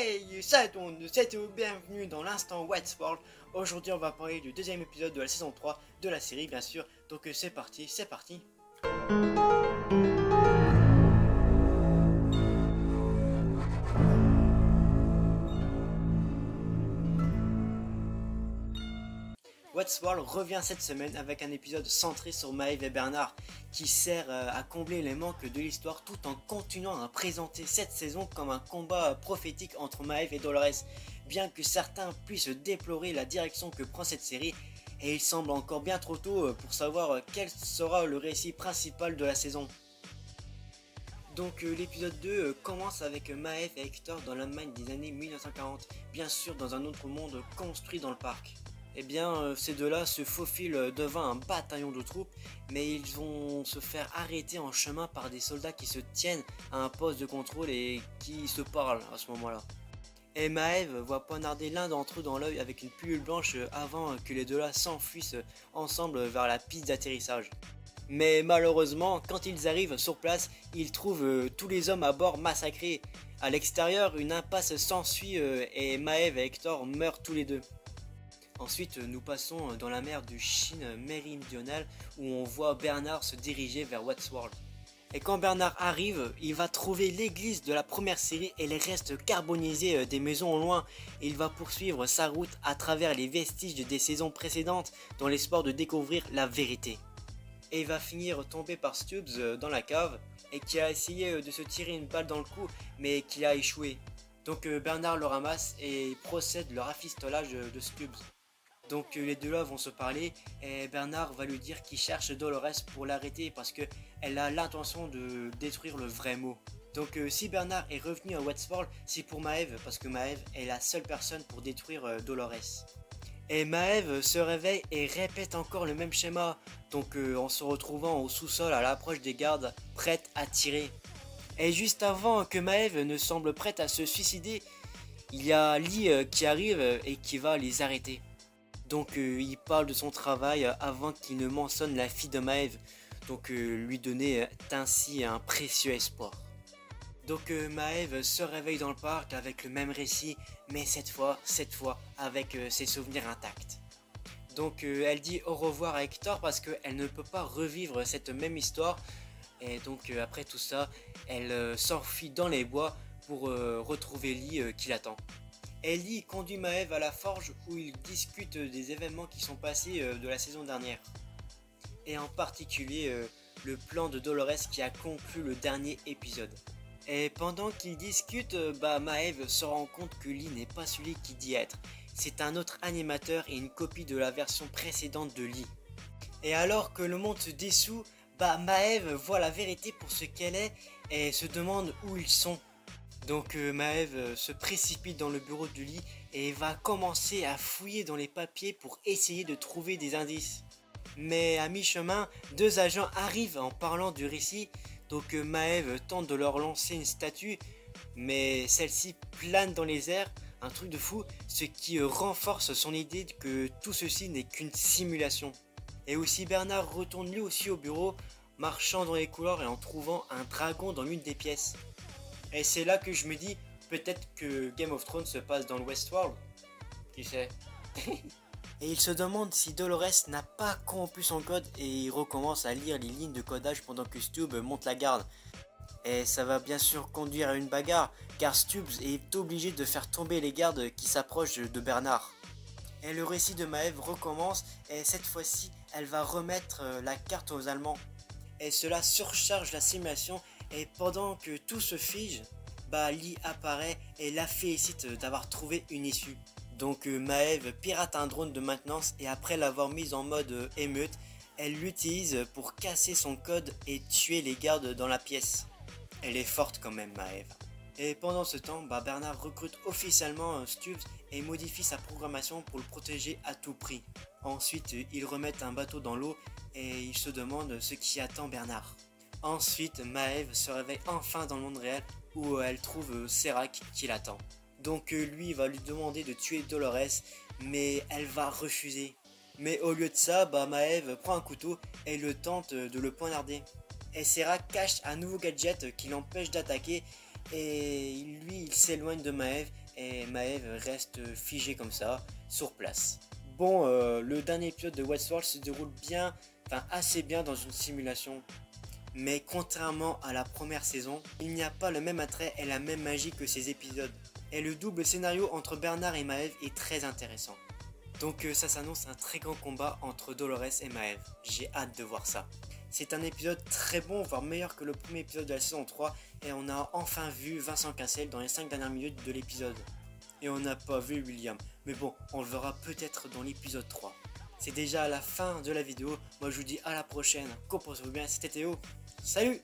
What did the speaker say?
Hey, salut tout le monde, c'est tout, bienvenue dans l'instant Westworld. Aujourd'hui on va parler du deuxième épisode de la saison 3 de la série bien sûr. Donc c'est parti, c'est parti. Westworld revient cette semaine avec un épisode centré sur Maeve et Bernard qui sert à combler les manques de l'histoire tout en continuant à présenter cette saison comme un combat prophétique entre Maeve et Dolores. Bien que certains puissent déplorer la direction que prend cette série, et il semble encore bien trop tôt pour savoir quel sera le récit principal de la saison. Donc l'épisode 2 commence avec Maeve et Hector dans l'Allemagne des années 1940, bien sûr dans un autre monde construit dans le parc. Eh bien, ces deux-là se faufilent devant un bataillon de troupes, mais ils vont se faire arrêter en chemin par des soldats qui se tiennent à un poste de contrôle et qui se parlent à ce moment-là. Et Maeve voit poignarder l'un d'entre eux dans l'œil avec une pilule blanche avant que les deux-là s'enfuissent ensemble vers la piste d'atterrissage. Mais malheureusement, quand ils arrivent sur place, ils trouvent tous les hommes à bord massacrés. À l'extérieur, une impasse s'ensuit et Maeve et Hector meurent tous les deux. Ensuite, nous passons dans la mer du Chine méridionale où on voit Bernard se diriger vers Westworld. Et quand Bernard arrive, il va trouver l'église de la première série et les restes carbonisés des maisons au loin. Il va poursuivre sa route à travers les vestiges des saisons précédentes dans l'espoir de découvrir la vérité. Et il va finir tombé par Stubbs dans la cave et qui a essayé de se tirer une balle dans le cou mais qui a échoué. Donc Bernard le ramasse et procède le rafistolage de Stubbs. Donc les deux là vont se parler et Bernard va lui dire qu'il cherche Dolores pour l'arrêter parce qu'elle a l'intention de détruire le vrai mot. Donc si Bernard est revenu à Westworld, c'est pour Maeve parce que Maeve est la seule personne pour détruire Dolores. Et Maeve se réveille et répète encore le même schéma, donc en se retrouvant au sous-sol à l'approche des gardes, prête à tirer. Et juste avant que Maeve ne semble prête à se suicider, il y a Lee qui arrive et qui va les arrêter. Donc il parle de son travail avant qu'il ne mentionne la fille de Maeve, donc lui donner ainsi un précieux espoir. Donc Maeve se réveille dans le parc avec le même récit, mais cette fois avec ses souvenirs intacts. Donc elle dit au revoir à Hector parce qu'elle ne peut pas revivre cette même histoire, et donc après tout ça, elle s'enfuit dans les bois pour retrouver Lee qui l'attend. Ellie conduit Maeve à la forge où ils discutent des événements qui sont passés de la saison dernière. Et en particulier le plan de Dolores qui a conclu le dernier épisode. Et pendant qu'ils discutent, Maeve se rend compte que Lee n'est pas celui qui dit être. C'est un autre animateur et une copie de la version précédente de Lee. Et alors que le monde se dissout, Maeve voit la vérité pour ce qu'elle est et se demande où ils sont. Donc Maeve se précipite dans le bureau de Lee et va commencer à fouiller dans les papiers pour essayer de trouver des indices. Mais à mi-chemin, deux agents arrivent en parlant du récit, donc Maeve tente de leur lancer une statue, mais celle-ci plane dans les airs, un truc de fou, ce qui renforce son idée que tout ceci n'est qu'une simulation. Et aussi Bernard retourne lui aussi au bureau, marchant dans les couloirs et en trouvant un dragon dans l'une des pièces. Et c'est là que je me dis, peut-être que Game of Thrones se passe dans le Westworld. Qui sait. Et il se demande si Dolores n'a pas corrompu son code et il recommence à lire les lignes de codage pendant que Stubbs monte la garde. Et ça va bien sûr conduire à une bagarre, car Stubbs est obligé de faire tomber les gardes qui s'approchent de Bernard. Et le récit de Maeve recommence et cette fois-ci, elle va remettre la carte aux Allemands. Et cela surcharge la simulation. Et pendant que tout se fige, Lee apparaît et la félicite d'avoir trouvé une issue. Donc Maeve pirate un drone de maintenance et après l'avoir mise en mode émeute, elle l'utilise pour casser son code et tuer les gardes dans la pièce. Elle est forte quand même Maeve. Et pendant ce temps, Bernard recrute officiellement Stubbs et modifie sa programmation pour le protéger à tout prix. Ensuite, ils remettent un bateau dans l'eau et ils se demandent ce qui attend Bernard. Ensuite, Maeve se réveille enfin dans le monde réel où elle trouve Serac qui l'attend. Donc lui va lui demander de tuer Dolores, mais elle va refuser. Mais au lieu de ça, Maeve prend un couteau et le tente de le poignarder. Et Serac cache un nouveau gadget qui l'empêche d'attaquer et lui il s'éloigne de Maeve et Maeve reste figée comme ça, sur place. Bon, le dernier épisode de Westworld se déroule bien, enfin assez bien dans une simulation. Mais contrairement à la première saison, il n'y a pas le même attrait et la même magie que ces épisodes. Et le double scénario entre Bernard et Maeve est très intéressant. Donc ça s'annonce un très grand combat entre Dolores et Maeve. J'ai hâte de voir ça. C'est un épisode très bon, voire meilleur que le premier épisode de la saison 3. Et on a enfin vu Vincent Cassel dans les 5 dernières minutes de l'épisode. Et on n'a pas vu William. Mais bon, on le verra peut-être dans l'épisode 3. C'est déjà la fin de la vidéo. Moi je vous dis à la prochaine. Comportez-vous bien, c'était Théo. Salut!